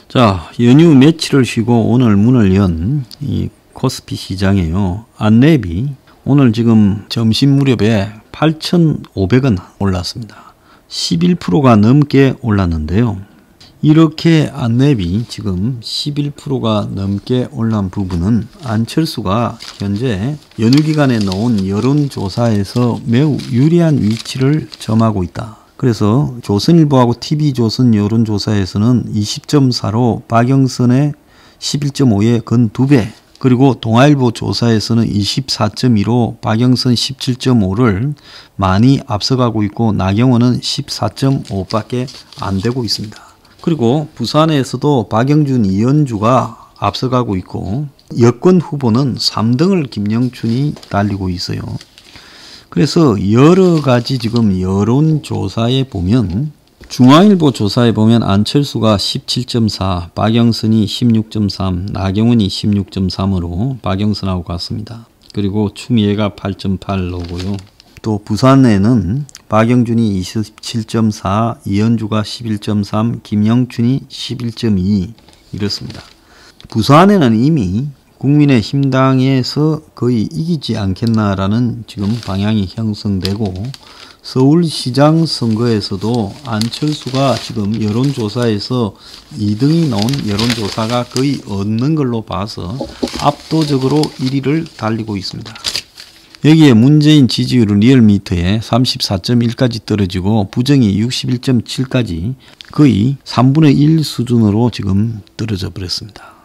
자, 연휴 며칠을 쉬고 오늘 문을 연 이 코스피 시장에요. 안랩이 오늘 지금 점심 무렵에 8,500원 올랐습니다. 11%가 넘게 올랐는데요. 이렇게 안랩이 지금 11%가 넘게 올란 부분은 안철수가 현재 연휴 기간에 놓은 여론조사에서 매우 유리한 위치를 점하고 있다. 그래서 조선일보하고 TV조선 여론조사에서는 20.4로 박영선의 11.5에 근 2배, 그리고 동아일보 조사에서는 24.2로 박영선 17.5를 많이 앞서가고 있고 나경원은 14.5밖에 안 되고 있습니다. 그리고 부산에서도 박영준, 이현주가 앞서가고 있고 여권 후보는 3등을 김영춘이 달리고 있어요. 그래서 여러 가지 지금 여론조사에 보면 중앙일보 조사에 보면 안철수가 17.4, 박영선이 16.3, 나경원이 16.3으로 박영선하고 같습니다. 그리고 추미애가 8.8로고요. 또 부산에는 박영준이 27.4, 이현주가 11.3, 김영춘이 11.2 이렇습니다. 부산에는 이미 국민의힘당에서 거의 이기지 않겠나라는 지금 방향이 형성되고 서울시장 선거에서도 안철수가 지금 여론조사에서 2등이 나온 여론조사가 거의 없는 걸로 봐서 압도적으로 1위를 달리고 있습니다. 여기에 문재인 지지율은 리얼미터에 34.1까지 떨어지고 부정이 61.7까지 거의 3분의 1 수준으로 지금 떨어져 버렸습니다.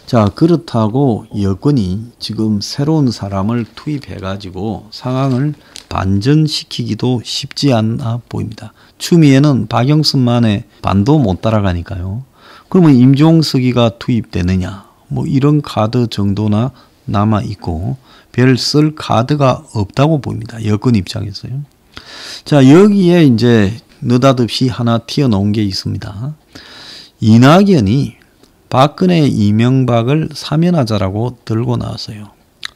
자, 그렇다고 여권이 지금 새로운 사람을 투입해가지고 상황을 반전시키기도 쉽지 않아 보입니다. 추미애는 박영선만의 반도 못 따라가니까요. 그러면 임종석이가 투입되느냐? 뭐 이런 카드 정도나 남아있고 별 쓸 카드가 없다고 보입니다. 여권 입장에서요. 자, 여기에 이제 느닷없이 하나 튀어나온 게 있습니다. 이낙연이 박근혜, 이명박을 사면하자라고 들고 나왔어요.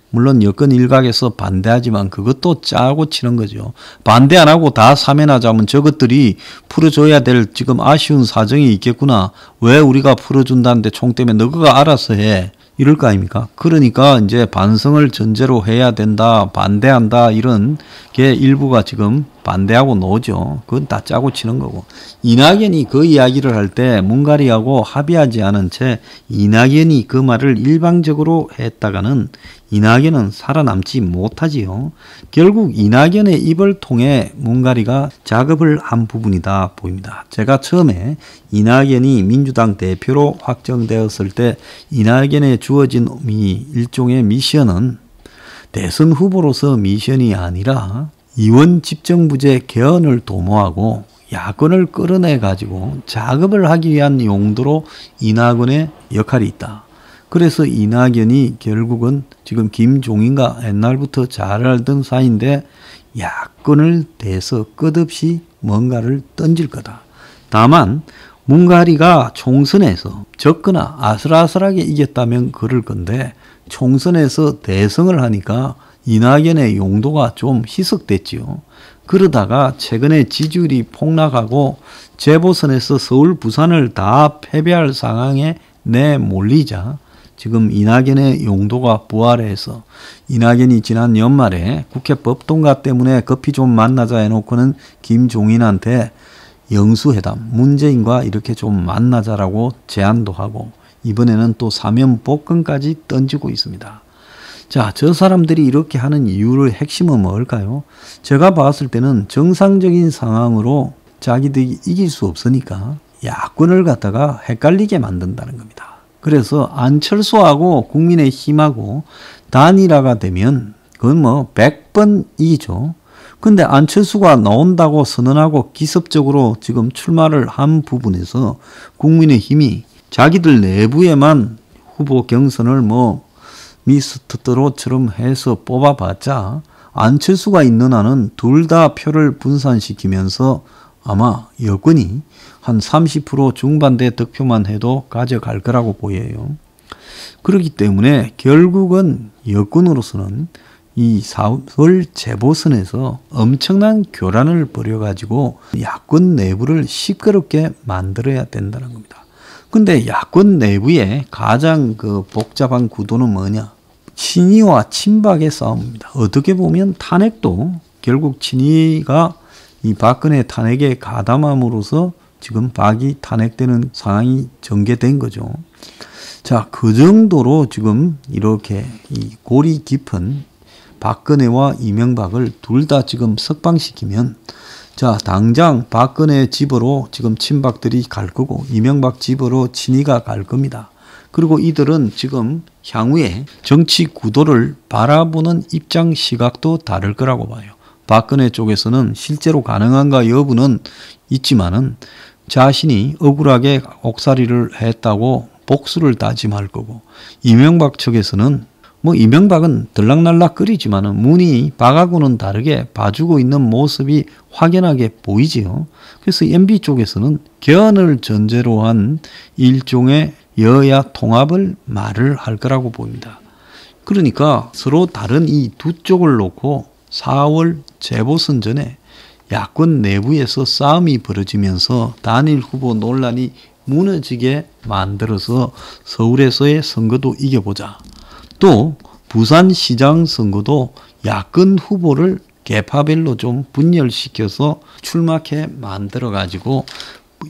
물론 여권 일각에서 반대하지만 그것도 짜고 치는 거죠. 반대 안 하고 다 사면하자면 저것들이 풀어줘야 될 지금 아쉬운 사정이 있겠구나. 왜 우리가 풀어준다는데 총 때문에 너가 알아서 해. 이럴 거 아닙니까? 그러니까 이제 반성을 전제로 해야 된다, 반대한다 이런 게 일부가 지금 반대하고 노죠. 그건 다 짜고 치는 거고. 이낙연이 그 이야기를 할 때 문가리하고 합의하지 않은 채 이낙연이 그 말을 일방적으로 했다가는 이낙연은 살아남지 못하지요. 결국 이낙연의 입을 통해 문가리가 작업을 한 부분이다 보입니다. 제가 처음에 이낙연이 민주당 대표로 확정되었을 때 이낙연에 주어진 일종의 미션은 대선 후보로서 미션이 아니라 이원 집정부제 개헌을 도모하고 야권을 끌어내 가지고 작업을 하기 위한 용도로 이낙연의 역할이 있다. 그래서 이낙연이 결국은 지금 김종인과 옛날부터 잘 알던 사이인데 야권을 대서 끝없이 뭔가를 던질 거다. 다만 문가리가 총선에서 적거나 아슬아슬하게 이겼다면 그럴 건데 총선에서 대승을 하니까 이낙연의 용도가 좀 희석됐지요. 그러다가 최근에 지지율이 폭락하고 재보선에서 서울, 부산을 다 패배할 상황에 내몰리자 지금 이낙연의 용도가 부활해서 이낙연이 지난 연말에 국회 법통과 때문에 급히 좀 만나자 해놓고는 김종인한테 영수회담, 문재인과 이렇게 좀 만나자라고 제안도 하고 이번에는 또 사면 복권까지 던지고 있습니다. 자, 저 사람들이 이렇게 하는 이유의 핵심은 뭘까요? 제가 봤을 때는 정상적인 상황으로 자기들이 이길 수 없으니까 야권을 갖다가 헷갈리게 만든다는 겁니다. 그래서 안철수하고 국민의힘하고 단일화가 되면 그건 뭐 100번 이기죠. 근데 안철수가 나온다고 선언하고 기습적으로 지금 출마를 한 부분에서 국민의힘이 자기들 내부에만 후보 경선을 뭐 미스터트롯처럼 해서 뽑아봤자 안철수가 있는 한은 둘 다 표를 분산시키면서 아마 여권이 한 30% 중반대 득표만 해도 가져갈 거라고 보여요. 그렇기 때문에 결국은 여권으로서는 이 4월 재보선에서 엄청난 교란을 벌여가지고 야권 내부를 시끄럽게 만들어야 된다는 겁니다. 근데 야권 내부의 가장 그 복잡한 구도는 뭐냐? 친이와 친박의 싸움입니다. 어떻게 보면 탄핵도 결국 친이가 이 박근혜 탄핵에 가담함으로써 지금 박이 탄핵되는 상황이 전개된 거죠. 자, 그 정도로 지금 이렇게 이 골이 깊은 박근혜와 이명박을 둘 다 지금 석방시키면, 자, 당장 박근혜 집으로 지금 친박들이 갈 거고 이명박 집으로 친이가 갈 겁니다. 그리고 이들은 지금 향후에 정치 구도를 바라보는 입장 시각도 다를 거라고 봐요. 박근혜 쪽에서는 실제로 가능한가 여부는 있지만은 자신이 억울하게 옥살이를 했다고 복수를 다짐할 거고, 이명박 측에서는 뭐 이명박은 들락날락 끓이지만은 문이 박하고는 다르게 봐주고 있는 모습이 확연하게 보이지요. 그래서 MB 쪽에서는 개헌을 전제로 한 일종의 여야 통합을 말을 할 거라고 보입니다. 그러니까 서로 다른 이 두 쪽을 놓고 4월 재보선 전에 야권 내부에서 싸움이 벌어지면서 단일 후보 논란이 무너지게 만들어서 서울에서의 선거도 이겨보자. 또 부산시장 선거도 야권 후보를 계파별로 좀 분열시켜서 출마케 만들어가지고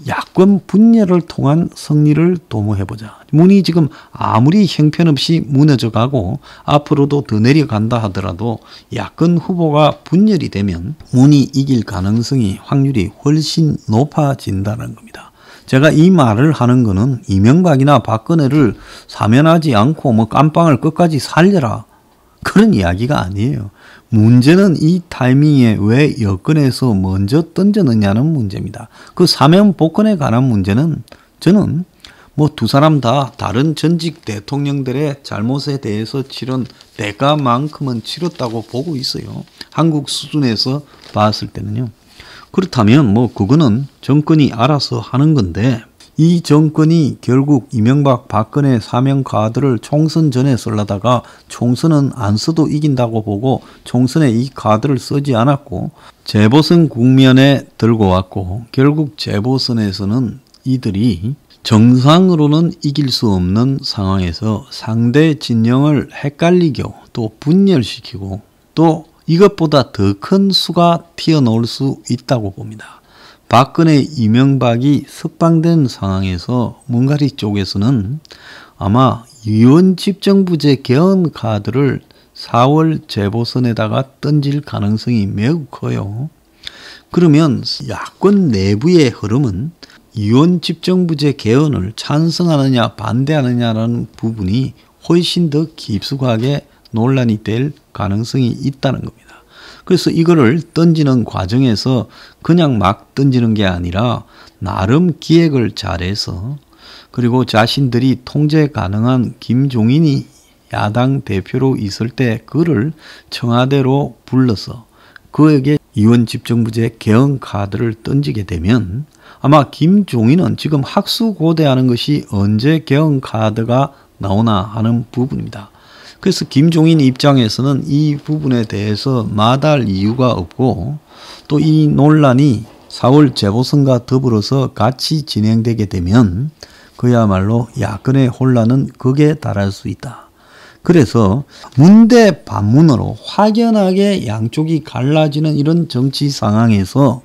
야권 분열을 통한 승리를 도모해보자. 문이 지금 아무리 형편없이 무너져가고 앞으로도 더 내려간다 하더라도 야권 후보가 분열이 되면 문이 이길 가능성이 확률이 훨씬 높아진다는 겁니다. 제가 이 말을 하는 거는 이명박이나 박근혜를 사면하지 않고 뭐 깜빵을 끝까지 살려라, 그런 이야기가 아니에요. 문제는 이 타이밍에 왜 여권에서 먼저 던졌느냐는 문제입니다. 그 사면 복권에 관한 문제는 저는 뭐 두 사람 다 다른 전직 대통령들의 잘못에 대해서 치른 대가만큼은 치렀다고 보고 있어요. 한국 수준에서 봤을 때는요. 그렇다면 뭐 그거는 정권이 알아서 하는 건데, 이 정권이 결국 이명박 박근혜 사면 카드를 총선 전에 쓰려다가 총선은 안 써도 이긴다고 보고 총선에 이 카드를 쓰지 않았고 재보선 국면에 들고 왔고, 결국 재보선에서는 이들이 정상으로는 이길 수 없는 상황에서 상대 진영을 헷갈리게 또 분열시키고 또 이것보다 더 큰 수가 튀어나올 수 있다고 봅니다. 박근혜, 이명박이 석방된 상황에서 문가리 쪽에서는 아마 유엔 집정부제 개헌 카드를 4월 재보선에다가 던질 가능성이 매우 커요. 그러면 야권 내부의 흐름은 유엔 집정부제 개헌을 찬성하느냐 반대하느냐라는 부분이 훨씬 더 깊숙하게 논란이 될 가능성이 있다는 겁니다. 그래서 이거를 던지는 과정에서 그냥 막 던지는 게 아니라 나름 기획을 잘해서, 그리고 자신들이 통제 가능한 김종인이 야당 대표로 있을 때 그를 청와대로 불러서 그에게 유엔 집정부제 개헌 카드를 던지게 되면 아마 김종인은 지금 학수고대하는 것이 언제 개헌 카드가 나오나 하는 부분입니다. 그래서 김종인 입장에서는 이 부분에 대해서 마다할 이유가 없고, 또 이 논란이 4월 재보선과 더불어서 같이 진행되게 되면 그야말로 야권의 혼란은 극에 달할 수 있다. 그래서 문대 반문으로 확연하게 양쪽이 갈라지는 이런 정치 상황에서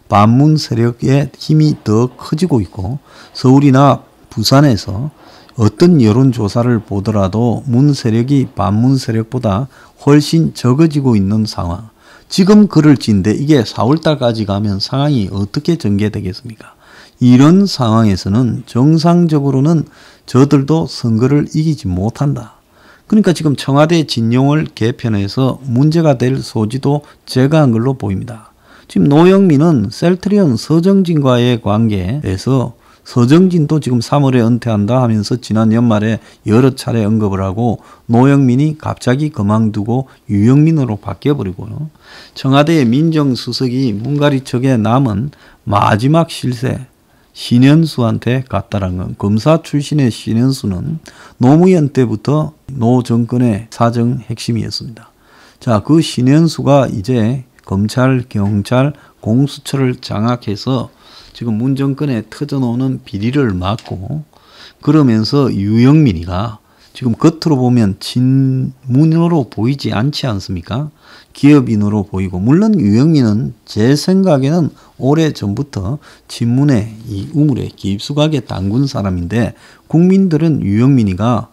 반문 세력의 힘이 더 커지고 있고, 서울이나 부산에서 어떤 여론조사를 보더라도 문 세력이 반문 세력보다 훨씬 적어지고 있는 상황. 지금 글을 찐데 이게 4월달까지 가면 상황이 어떻게 전개되겠습니까? 이런 상황에서는 정상적으로는 저들도 선거를 이기지 못한다. 그러니까 지금 청와대 진영을 개편해서 문제가 될 소지도 제거한 걸로 보입니다. 지금 노영민은 셀트리온 서정진과의 관계에서 서정진도 지금 3월에 은퇴한다 하면서 지난 연말에 여러 차례 언급을 하고, 노영민이 갑자기 그만두고 유영민으로 바뀌어버리고요. 청와대의 민정수석이 문가리 측에 남은 마지막 실세 신현수한테 갔다는 건, 검사 출신의 신현수는 노무현 때부터 노 정권의 사정 핵심이었습니다. 자, 그 신현수가 이제 검찰, 경찰, 공수처를 장악해서 지금 문 정권에 터져놓는 비리를 막고 그러면서 유영민이가 지금 겉으로 보면 친문으로 보이지 않지 않습니까? 기업인으로 보이고, 물론 유영민은 제 생각에는 오래전부터 친문의 이 우물에 깊숙하게 담근 사람인데, 국민들은 유영민이가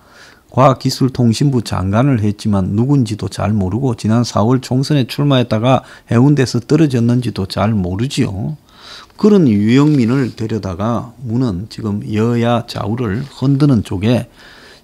과학기술통신부 장관을 했지만 누군지도 잘 모르고 지난 4월 총선에 출마했다가 해운대에서 떨어졌는지도 잘 모르지요. 그런 유영민을 데려다가 문은 지금 여야 좌우를 흔드는 쪽에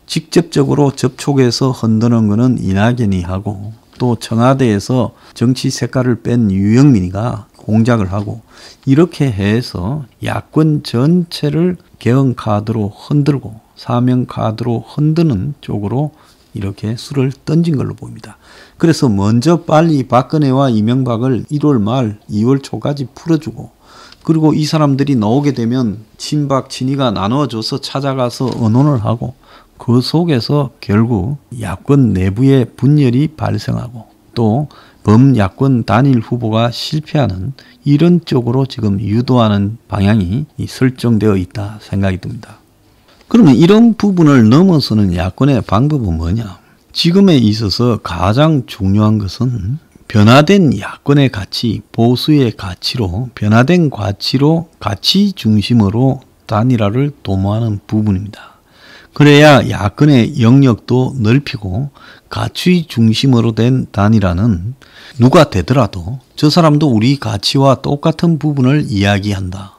직접적으로 접촉해서 흔드는 거는 이낙연이 하고, 또 청와대에서 정치 색깔을 뺀 유영민이가 공작을 하고, 이렇게 해서 야권 전체를 개헌 카드로 흔들고 사명 카드로 흔드는 쪽으로 이렇게 수를 던진 걸로 보입니다. 그래서 먼저 빨리 박근혜와 이명박을 1월 말 2월 초까지 풀어주고, 그리고 이 사람들이 나오게 되면 친박 친이가 나눠져서 찾아가서 의논을 하고, 그 속에서 결국 야권 내부의 분열이 발생하고 또 범야권 단일 후보가 실패하는 이런 쪽으로 지금 유도하는 방향이 설정되어 있다 생각이 듭니다. 그러면 이런 부분을 넘어서는 야권의 방법은 뭐냐? 지금에 있어서 가장 중요한 것은 변화된 야권의 가치, 보수의 가치로, 변화된 가치로, 가치 중심으로 단일화를 도모하는 부분입니다. 그래야 야권의 영역도 넓히고 가치 중심으로 된 단일화는 누가 되더라도 저 사람도 우리 가치와 똑같은 부분을 이야기한다.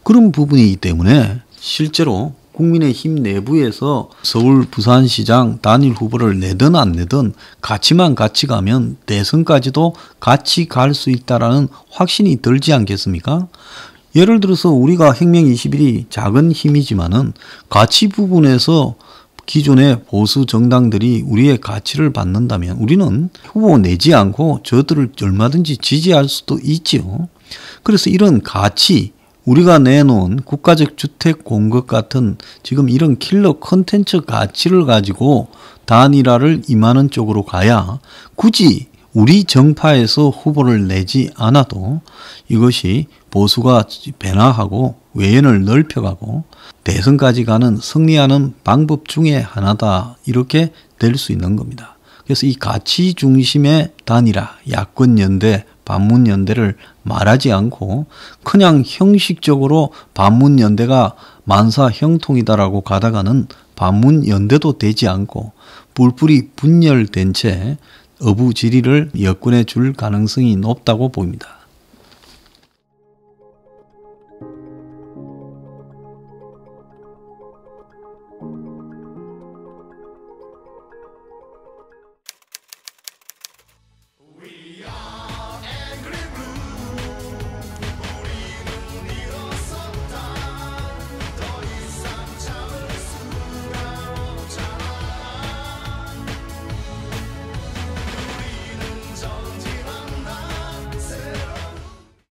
그런 부분이기 때문에 실제로 국민의힘 내부에서 서울 부산시장 단일 후보를 내든 안 내든 가치만 같이 가면 대선까지도 같이 갈 수 있다라는 확신이 들지 않겠습니까? 예를 들어서 우리가 혁명21이 작은 힘이지만은 가치 부분에서 기존의 보수 정당들이 우리의 가치를 받는다면 우리는 후보 내지 않고 저들을 얼마든지 지지할 수도 있지요. 그래서 이런 가치, 우리가 내놓은 국가적 주택 공급 같은 지금 이런 킬러 콘텐츠 가치를 가지고 단일화를 임하는 쪽으로 가야 굳이 우리 정파에서 후보를 내지 않아도 이것이 보수가 변화하고 외연을 넓혀가고 대선까지 가는 승리하는 방법 중에 하나다, 이렇게 될 수 있는 겁니다. 그래서 이 가치 중심의 단일화, 야권연대, 반문연대를 말하지 않고 그냥 형식적으로 반문연대가 만사형통이다라고 가다가는 반문연대도 되지 않고 뿔뿔이 분열된 채 어부지리를 여권에 줄 가능성이 높다고 보입니다.